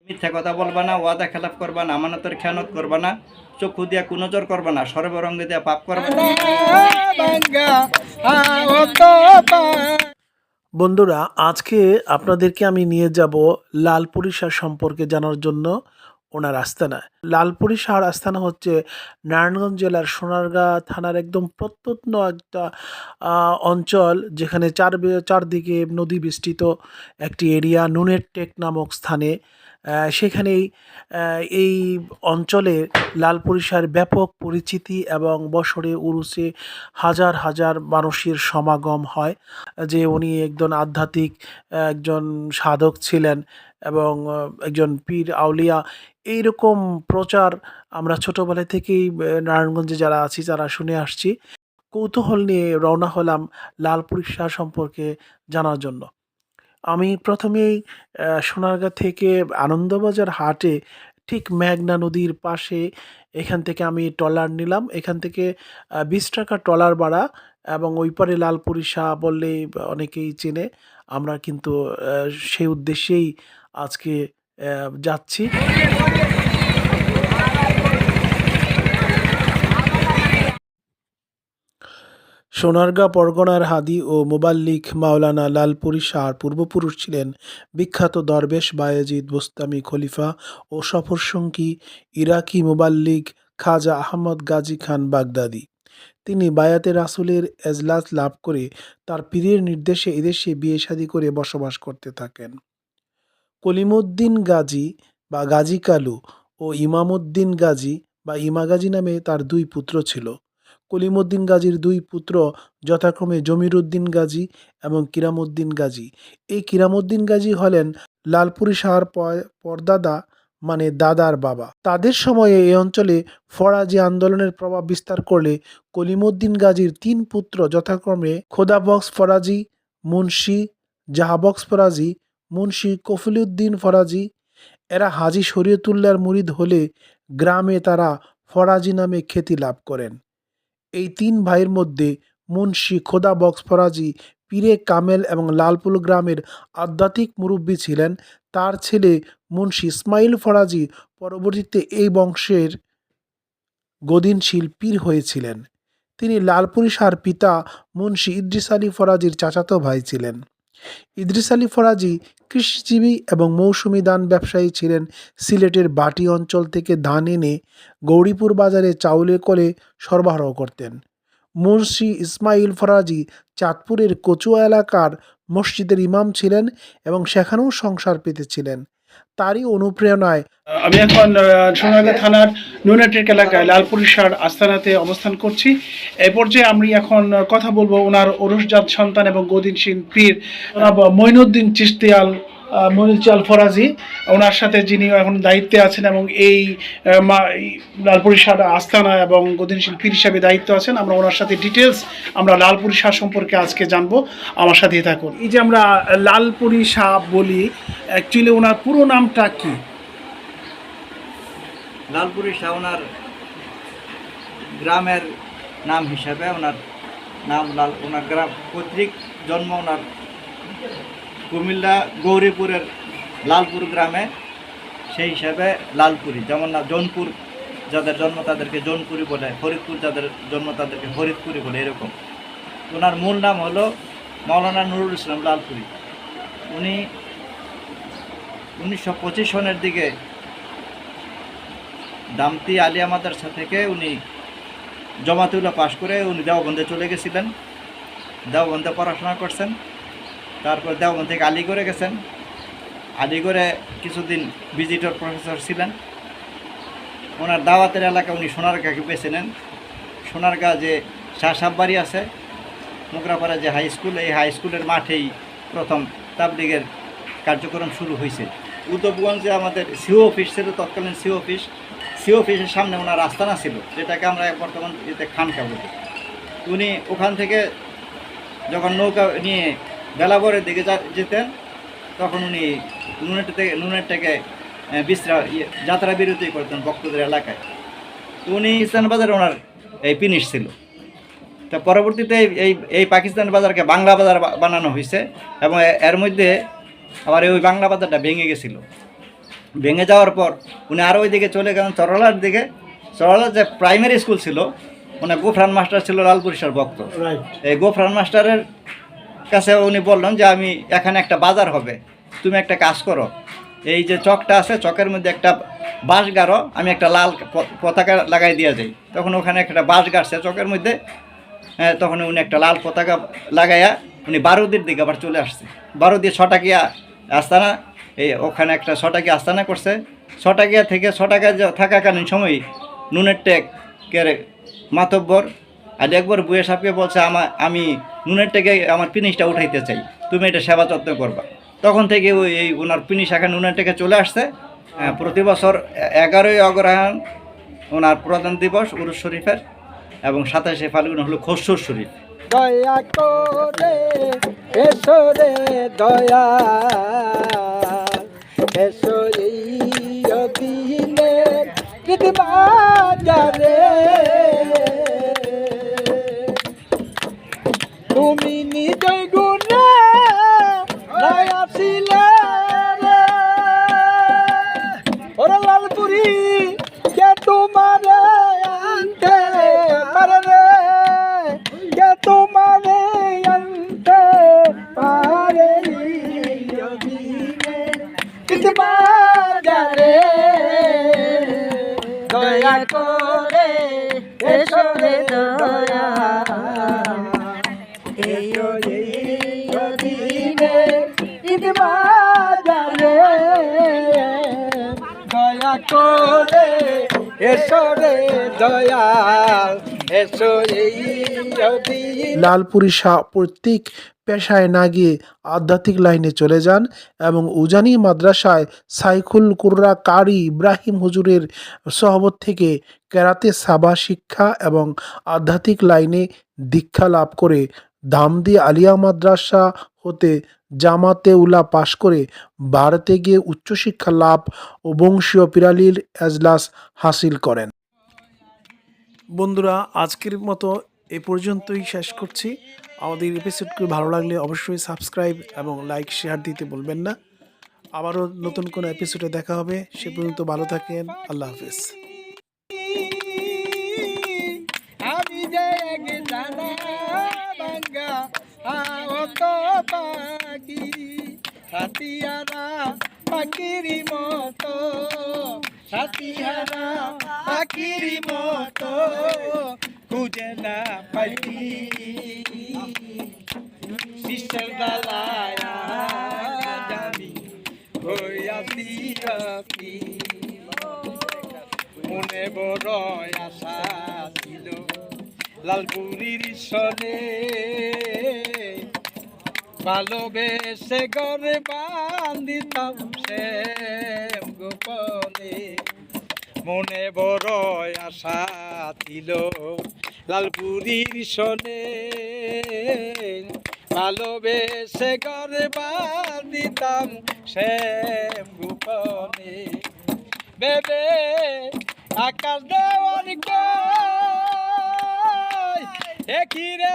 মিথ্যা কথা বলবা না, ওয়াদা খেলাপ করবা না, আমানতের খেয়ানত করবা না, চক্ষু দিয়া কুনজর করবা না, সর্বরঙ্গে দিয়া পাপ করবা না। বন্ধুরা, আজকে আপনাদেরকে আমি নিয়ে যাব লালপুরি শাহ সম্পর্কে জানার জন্য ওনার আস্তানা। লালপুরি শাহর আস্তানা হচ্ছে নারায়ণগঞ্জ জেলার সোনারগাঁ থানার একদম প্রত্যন্ত একটা অঞ্চল, যেখানে চারদিকে নদী বেষ্টিত একটি এরিয়া, নুনের টেক নামক স্থানে। সেখানেই এই অঞ্চলে লালপুরি শাহের ব্যাপক পরিচিতি এবং বছরে উরুসে হাজার হাজার মানুষের সমাগম হয়। যে উনি একজন আধ্যাত্মিক একজন সাধক ছিলেন এবং একজন পীর আউলিয়া, এইরকম প্রচার আমরা ছোটবেলা থেকেই নারায়ণগঞ্জে যারা আছি তারা শুনে আসছি। কৌতূহল নিয়ে রওনা হলাম লালপুরি শাহ সম্পর্কে জানার জন্য। আমি প্রথমেই সোনারগাঁ থেকে আনন্দবাজার হাটে ঠিক মেঘনা নদীর পাশে, এখান থেকে আমি ট্রলার নিলাম। এখান থেকে 20 টাকা ট্রলার ভাড়া, এবং ওই পারে লালপুরি শাহ বললেই অনেকেই চেনে। আমরা কিন্তু সেই উদ্দেশ্যেই আজকে যাচ্ছি। সোনারগাঁ পরগনার হাদি ও মুবাল্লিগ মাওলানা লালপুরি শাহর পূর্বপুরুষ ছিলেন বিখ্যাত দরবেশ বায়েজিদ বোস্তামি খলিফা ও সফরসঙ্গী ইরাকি মুবাল্লিগ খাজা আহমদ গাজী খান বাগদাদি। তিনি বায়াতে রাসূলের এজলাস লাভ করে তার পীরের নির্দেশে এদেশে বিয়ে শাদী করে বসবাস করতে থাকেন। কলিমুদ্দিন গাজী বা গাজী কালু ও ইমামউদ্দিন গাজী বা ইমা গাজী নামে তার দুই পুত্র ছিল। কলিমুদ্দিন গাজীর দুই পুত্র যথাক্রমে জমিরুদ্দিন গাজী এবং কিরামউদ্দিন গাজী। এই কিরামউদ্দিন গাজী হলেন লালপুরি শাহর পরদাদা, মানে দাদার বাবা। তাদের সময়ে এই অঞ্চলে ফরাজি আন্দোলনের প্রভাব বিস্তার করলে কলিমুদ্দিন গাজীর তিন পুত্র যথাক্রমে খোদাবক্স ফরাজি, মুন্সি জাহাবক্স ফরাজি, মুন্সি কফিলউদ্দিন ফরাজি, এরা হাজী শরীয়তুল্লাহর মুরিদ হলে গ্রামে তারা ফরাজি নামে খ্যাতি লাভ করেন। এই তিন ভাইয়ের মধ্যে মুন্সি খোদাবক্স ফরাজি পীরে কামেল এবং লালপুর গ্রামের আধ্যাত্মিক মুরব্বী ছিলেন। তার ছেলে মুন্সি ইসমাইল ফরাজি পরবর্তীতে এই বংশের গদিনশীল পীর হয়েছিলেন। তিনি লালপুরি শাহর পিতা মুন্সি ইদ্রিস আলী ফরাজির চাচাতো ভাই ছিলেন। ইদ্রিস আলী ফরাজি কৃষিজীবী এবং মৌসুমি ধান ব্যবসায়ী ছিলেন। সিলেটের বাটি অঞ্চল থেকে ধান এনে গৌরীপুর বাজারে চাউলে করে সরবরাহ করতেন। মুন্সি ইসমাইল ফরাজি চাঁদপুরের কচুয়া এলাকার মসজিদের ইমাম ছিলেন এবং সেখানেও সংসার পেতেছিলেন। তারই অনুপ্রেরণায় আমি এখন সোনারগাঁ থানার নুনাটেক এলাকায় লালপুরি শাহর আস্তানাতে অবস্থান করছি। এই পর্যায়ে আমি এখন কথা বলবো ওনার ওরসজাত সন্তান এবং গদিনশীল পীর মঈনুদ্দিন চিশতিয়াল মনিচাল ফরাজি, ওনার সাথে যিনি এখন দায়িত্বে আছেন এবং এই লালপুরি শাহ আস্তানা এবং গদিনশীল পীর হিসাবে দায়িত্ব আছেন। আমরা ওনার সাথে ডিটেলস আমরা লালপুরি শাহ সম্পর্কে আজকে জানবো। আমার সাথেই থাকুন। এই যে আমরা লালপুরি শাহ বলি, অ্যাকচুয়ালি ওনার পুরো নামটা কি? লালপুরি শাহ ওনার গ্রামের নাম হিসাবে ওনার নাম ওনার গ্রাম পৈতৃক জন্ম ওনার কুমিল্লা গৌরীপুরের লালপুর গ্রামে, সেই হিসাবে লালপুরি। যেমন না জৌনপুর যাদের জন্ম তাদেরকে জৌনপুরি বলে, ফরিদপুর যাদের জন্ম তাদেরকে ফরিদপুরি বলে, এরকম। ওনার মূল নাম হলো মাওলানা নুরুল ইসলাম লালপুরি। উনি 1925 সনের দিকে দামতি আলিয়া মাদ্রাসা থেকে উনি জমাতুল্লাহ পাশ করে উনি দেওবন্দে চলে গেছিলেন। দেওবন্দে পড়াশোনা করছেন। তারপর দেওবন্দ থেকে আলিগড়ে গেছেন। আলিগড়ে কিছুদিন ভিজিটর প্রফেসর ছিলেন। ওনার দাওয়াতের এলাকা উনি সোনারগাঁকে বেছে নেন। সোনারগাঁ যে শাহ সাববাড়ি আছে, মোগরাপাড়া যে হাই স্কুল, এই হাই স্কুলের মাঠেই প্রথম তাবলিগের কার্যক্রম শুরু হয়েছে। উদ্ধবগঞ্জে আমাদের সিও অফিস ছিল, তৎকালীন সিও অফিসের সামনে ওনার আস্তানা ছিল, যেটাকে আমরা বর্তমান এতে খানকা বলি। উনি ওখান থেকে যখন নৌকা নিয়ে বেলাবরের দিকে যেতেন, তখন উনি নুনের থেকে যাত্রা বিরতি করতেন ভক্তদের এলাকায়। তো উনি ইস্তান বাজারে ওনার এই পিনিশ ছিল। তা পরবর্তীতে এই পাকিস্তান বাজারকে বাংলা বাজার বানানো হয়েছে এবং এর মধ্যে আবার ওই বাংলা বাজারটা ভেঙে গেছিলো। ভেঙে যাওয়ার পর উনি আরও ওইদিকে চলে গেলেন চরলার দিকে। চরলার যে প্রাইমারি স্কুল ছিল, মানে গোফরান মাস্টার ছিল লালপুরিশার ভক্ত। এই গোফরান মাস্টারের কাছে উনি বললেন যে আমি এখানে একটা বাজার হবে, তুমি একটা কাজ করো, এই যে চকটা আছে চকের মধ্যে একটা বাঁশ গাড়ো, আমি একটা লাল পতাকা লাগাই দিয়ে যাই। তখন ওখানে একটা বাঁশ গাড়ছে চকের মধ্যে, হ্যাঁ, তখন উনি একটা লাল পতাকা লাগাইয়া উনি বারুদির দিকে আবার চলে আসছে। বারুদি ছটাকিয়া আস্তানা, এই ওখানে একটা ছটাকিয়া আস্তানা করছে। ছটাকিয়া থেকে ছটাকা থাকাকালীন সময় নুনের টেক কেড়ে মাতব্বর আর একবার বুয়ে সাহেবকে বলছে আমি নুনের টেকে আমার পিনিশটা উঠাইতে চাই, তুমি এটা সেবা যত্ন করবা। তখন থেকে এই ওনার পিনিশ এখানে নুনের টেকে চলে আসছে। প্রতি বছর 11ই অগ্রহায়ণ ওনার প্রধান দিবস উরুস শরীফের, এবং 27শে ফাল্গুন হলো খসরুর শরীফ। দয়া করে এসো রে দয়া, এসো এই দিনের ঈদ বাজারে, তুমি নিজেই গুণে দয়া ছিলে রে, ওরে লালপুরি কে তোমারে আনতে পারে রে, কে তোমারে আনতে পারে ঈদ বাজারে, দয়া করে এসো রে দয়া, এই দিনে ঈদ বাজারে, দয়া করে এসো রে দয়াল, এসো এই দিনে। লালপুরি শাহ প্রত্যেক পেশায় না গিয়ে আধ্যাত্মিক লাইনে চলে যান এবং উজানি মাদ্রাসায় সাইখুল কুররা কারি ইব্রাহিম হুজুরের সহবত থেকে কেরাতে সাবা শিক্ষা এবং আধ্যাত্মিক লাইনে দীক্ষা লাভ করে ধামদি আলিয়া মাদ্রাসা হতে জামাতে উলা পাশ করে ভারতে গিয়ে উচ্চশিক্ষা লাভ ও বংশীয় পিরালির এজলাস হাসিল করেন। বন্ধুরা, আজকের মতো এ পর্যন্তই শেষ করছি। আমাদের এপিসোডটি ভালো লাগলে অবশ্যই সাবস্ক্রাইব এবং লাইক শেয়ার দিতে বলবেন না। আবারও নতুন কোনো এপিসোডে দেখা হবে। সে পর্যন্ত ভালো থাকেন। আল্লাহ হাফেজ। আমি যে এক জানা ভাঙ্গা আহত পাখি, সাথিয়ারা পাখিরি মতো, সাথিয়ারা পাখিরি মতো খুঁজে না পাইনি, শিষ্যের দালায়া জানি হইয়াছি আপনি, মনে বড় আশা ছিল লালপুরীর সনে, ভালোবেসে ঘরে বান্ধিতাম শ্যাম গোপনে, মনে বড় আশা ছিল লালপুরীর সনে, ভালোবেসে ঘরে বান্ধিতাম শ্যাম গোপনে, বেবে আকাশ দেওয়ার একই রে